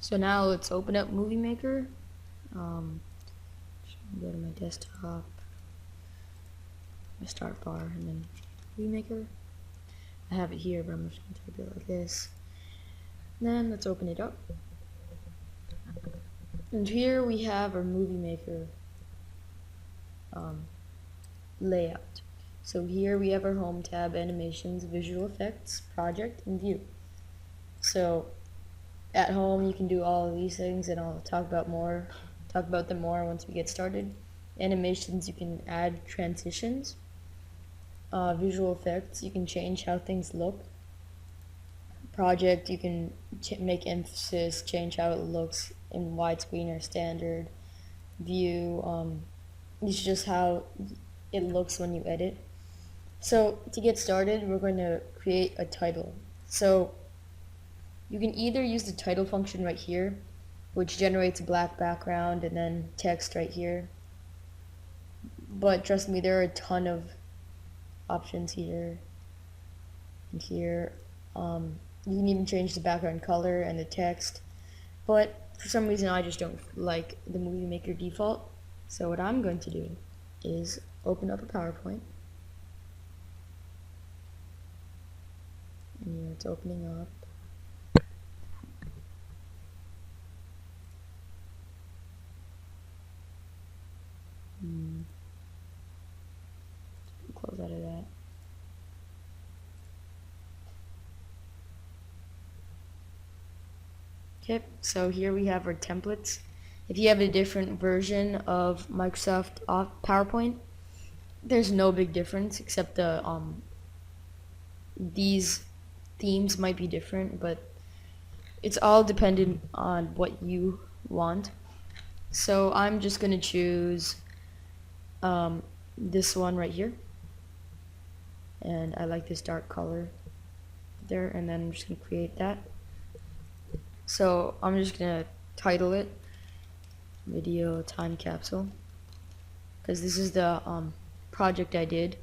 So now let's open up Movie Maker. Go to my desktop, my start bar, and then Movie Maker. I have it here, but I'm just going to type it like this. Then let's open it up. And here we have our Movie Maker layout. So here we have our Home tab, Animations, Visual Effects, Project, and View. So at home you can do all of these things, and I'll talk about them more once we get started. Animations, you can add transitions. Visual effects, you can change how things look. Project, you can make emphasis, change how it looks in widescreen or standard. View, it's just how it looks when you edit. So to get started, we're going to create a title. So you can either use the title function right here, which generates a black background and then text right here. But trust me, there are a ton of options here and here. You can even change the background color and the text. But for some reason, I just don't like the Movie Maker default. So what I'm going to do is open up a PowerPoint. And here it's opening up. Close out of that. Okay, so here we have our templates. If you have a different version of Microsoft PowerPoint, there's no big difference except these themes might be different, but it's all dependent on what you want. So I'm just gonna choose this one right here, and I like this dark color there, and then I'm just gonna create that. So I'm just gonna title it Video Time Capsule, because this is the project I did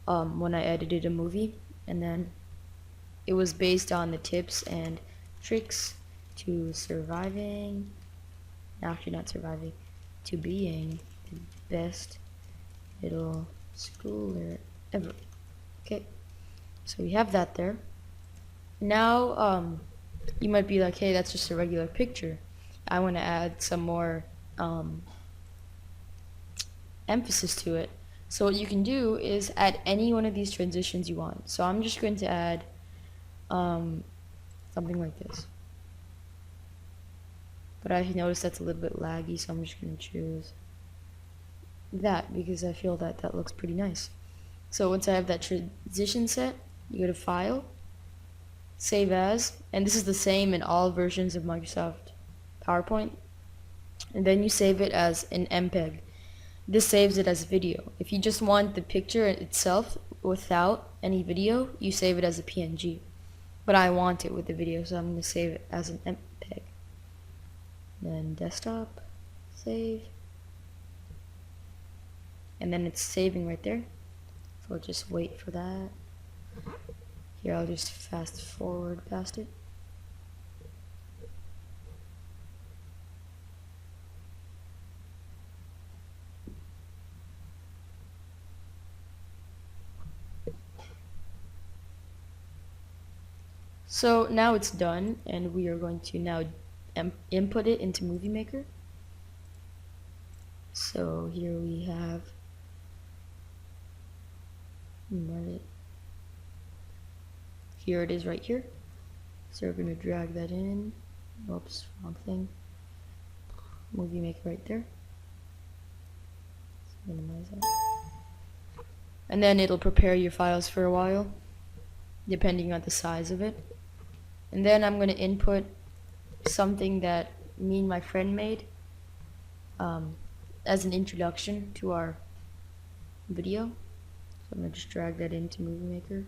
when I edited a movie, and then it was based on the tips and tricks to surviving, actually not surviving, to being the best middle schooler ever. Okay, so we have that there. Now you might be like, hey, that's just a regular picture. I want to add some more emphasis to it. So what you can do is add any one of these transitions you want. So I'm just going to add something like this. But I noticed that's a little bit laggy, so I'm just going to choose that because I feel that that looks pretty nice. So once I have that transition set, you go to File, Save As, and this is the same in all versions of Microsoft PowerPoint, and then you save it as an MPEG. This saves it as video. If you just want the picture itself without any video, you save it as a PNG. But I want it with the video, so I'm going to save it as an MPEG. Then desktop, save, and then it's saving right there. So I'll just wait for that. Here I'll just fast forward past it. So now it's done, and we are going to now input it into Movie Maker. So here we have here it is right here. So we're going to drag that in. Oops, wrong thing. Movie Maker right there. Let's minimize that. And then it'll prepare your files for a while, depending on the size of it. And then I'm going to input something that me and my friend made as an introduction to our video. So I'm going to just drag that into Movie Maker.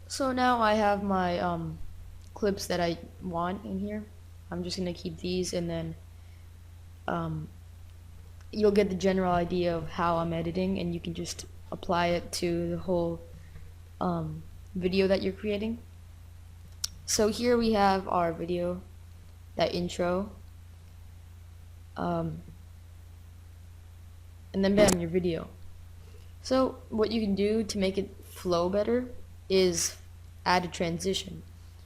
So now I have my clips that I want in here. I'm just going to keep these, and then you'll get the general idea of how I'm editing, and you can just apply it to the whole video that you're creating. So here we have our video, that intro, and then bam, your video. So what you can do to make it flow better is add a transition.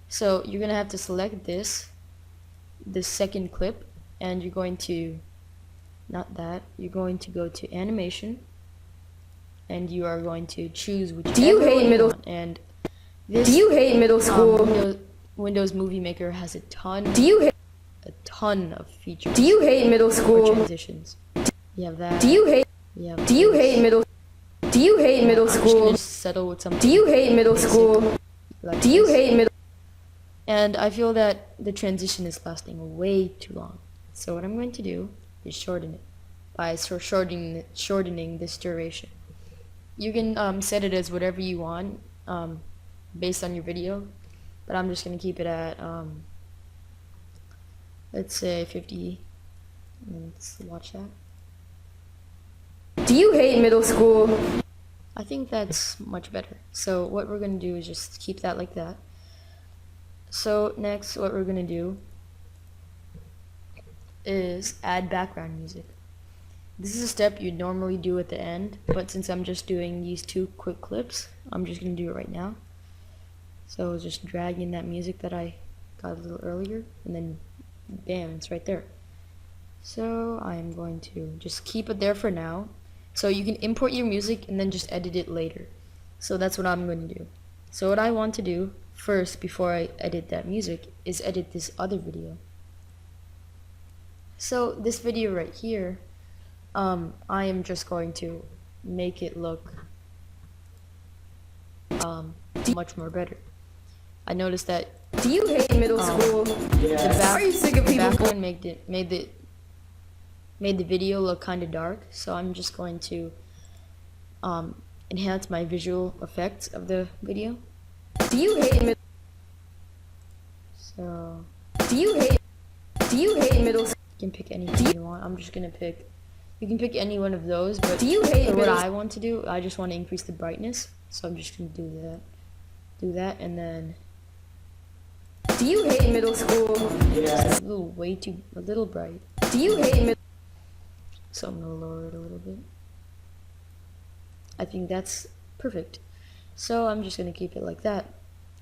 So you're gonna have to select this second clip, and you're going to, not that, you're going to go to animation, and you are going to choose whichever Do you hate one middle? want. And this, Do you hate middle school? Windows Movie Maker has a ton Do you hate? of features. Do you hate middle for school? transitions. You have that. Do you hate? We have Do you this. hate middle? Do you hate middle I'm just gonna school? settle with something. Do you hate middle school? like Do you this. hate middle? And I feel that the transition is lasting way too long. So what I'm going to do is shorten it by shortening this duration. You can set it as whatever you want based on your video, but I'm just going to keep it at let's say 50 minutes to watch that. Do you hate middle school? I think that's much better. So what we're going to do is just keep that like that. So next what we're going to do is add background music. This is a step you'd normally do at the end, but since I'm just doing these two quick clips, I'm just going to do it right now. So just drag in that music that I got a little earlier, and then bam, it's right there. So I'm going to just keep it there for now. So you can import your music and then just edit it later. So that's what I'm going to do. So what I want to do first before I edit that music is edit this other video. So this video right here, I am just going to make it look much more better. I noticed that Do you hate middle school? Are you sick of the people? background made the video look kind of dark, so I'm just going to enhance my visual effects of the video. Do you hate middle? So Do you hate? Do you hate middle? you can pick anything you want. I'm just gonna pick. You can pick any one of those, but Do you hate for what middle? I want to do, I just want to increase the brightness. So I'm just gonna do that, and then Do you hate middle school? it's a little bright. Do you hate middle? So I'm gonna lower it a little bit. I think that's perfect. So I'm just gonna keep it like that.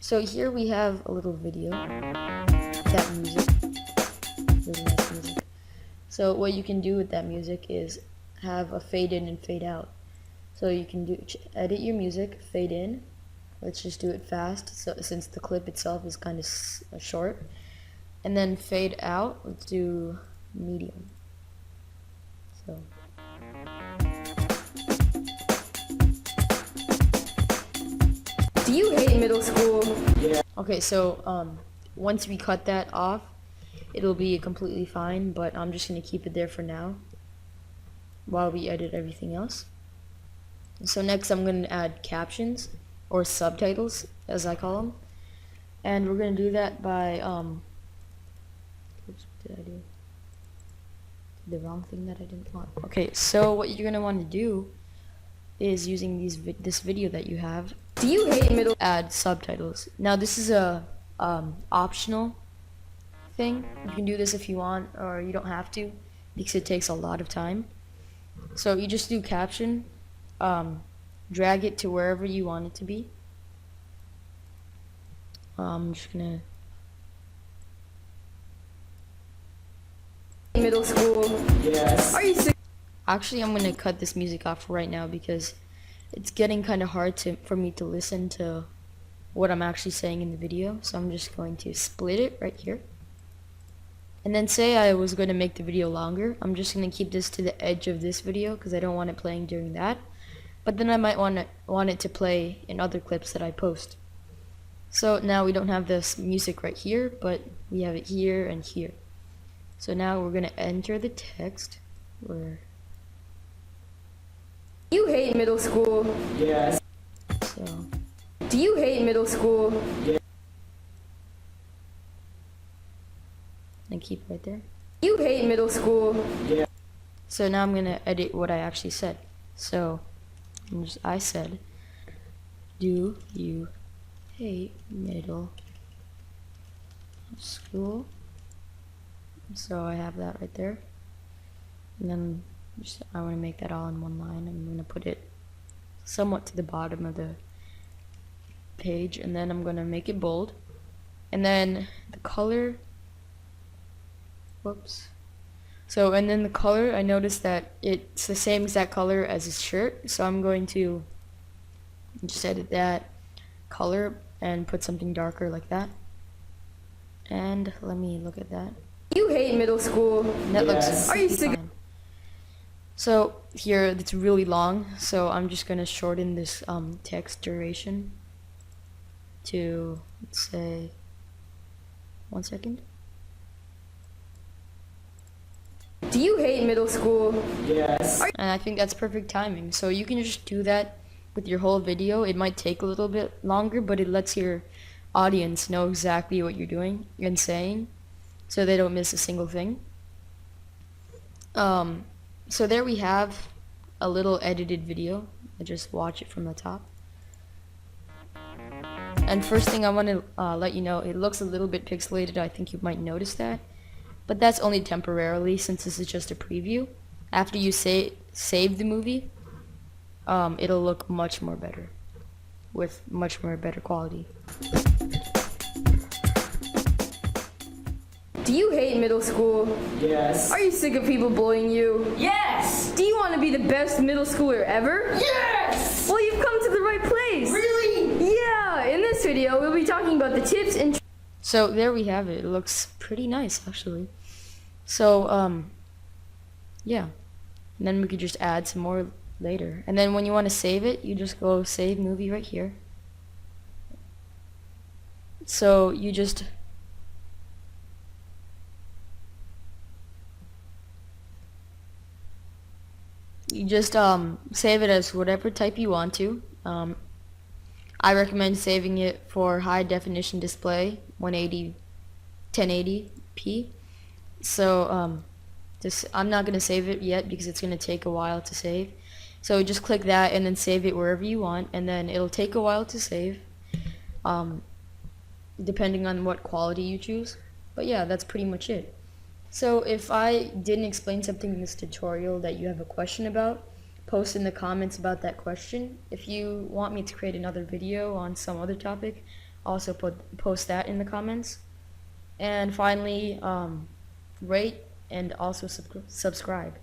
So here we have a little video. That music. Really nice music. So what you can do with that music is have a fade in and fade out. So you can edit your music, fade in. Let's just do it fast, so since the clip itself is kind of short. And then fade out, let's do medium. So Do you hate middle school? okay, so once we cut that off, it'll be completely fine, but I'm just gonna keep it there for now while we edit everything else. So next I'm gonna add captions or subtitles, as I call them, and we're gonna do that by oops, what did I do? The wrong thing that I didn't want. Okay, so what you're gonna want to do is using this video that you have, Do you hate middle? add subtitles. Now this is a optional thing. You can do this if you want, or you don't have to, because it takes a lot of time. So you just do caption, drag it to wherever you want it to be. I'm just gonna. Middle school? Are you sick? Actually, I'm gonna cut this music off right now because it's getting kind of hard for me to listen to what I'm actually saying in the video. So I'm just going to split it right here. And then say I was going to make the video longer, I'm just going to keep this to the edge of this video because I don't want it playing during that. But then I might want it to play in other clips that I post. So now we don't have this music right here, but we have it here and here. So now we're going to enter the text. Do you hate middle school? So Do you hate middle school? and keep right there. Do you hate middle school? So now I'm gonna edit what I actually said. So I said, do you hate middle school. So I have that right there. And then I want to make that all in one line. I'm going to put it somewhat to the bottom of the page, and then I'm going to make it bold. And then the color, whoops. So, and then the color, I noticed that it's the same exact color as his shirt. So I'm going to just edit that color and put something darker like that. And let me look at that. You hate middle school. That looks Are you sick? fine. So here it's really long, so I'm just gonna shorten this text duration to, let's say, 1 second. Do you hate middle school? And I think that's perfect timing. So you can just do that with your whole video. It might take a little bit longer, but it lets your audience know exactly what you're doing and saying, so they don't miss a single thing. So there we have a little edited video. I just watch it from the top. And first thing I want to let you know, it looks a little bit pixelated. I think you might notice that. But that's only temporarily, since this is just a preview. After you save the movie, it'll look much more better, with much more better quality. Do you hate middle school? Yes. Are you sick of people bullying you? Yes. Do you want to be the best middle schooler ever? Yes. Well, you've come to the right place. Really? Yeah, in this video, we'll be talking about the tips and So there we have it. It looks pretty nice, actually. So, yeah. And then we could just add some more later. And then when you want to save it, you just go save movie right here. So you just save it as whatever type you want to. I recommend saving it for high definition display, 1080p. So I'm not gonna save it yet because it's gonna take a while to save. So just click that and then save it wherever you want, and then it'll take a while to save, depending on what quality you choose. But yeah, that's pretty much it. So if I didn't explain something in this tutorial that you have a question about, post in the comments about that question. If you want me to create another video on some other topic, also post that in the comments. And finally, rate and also subscribe.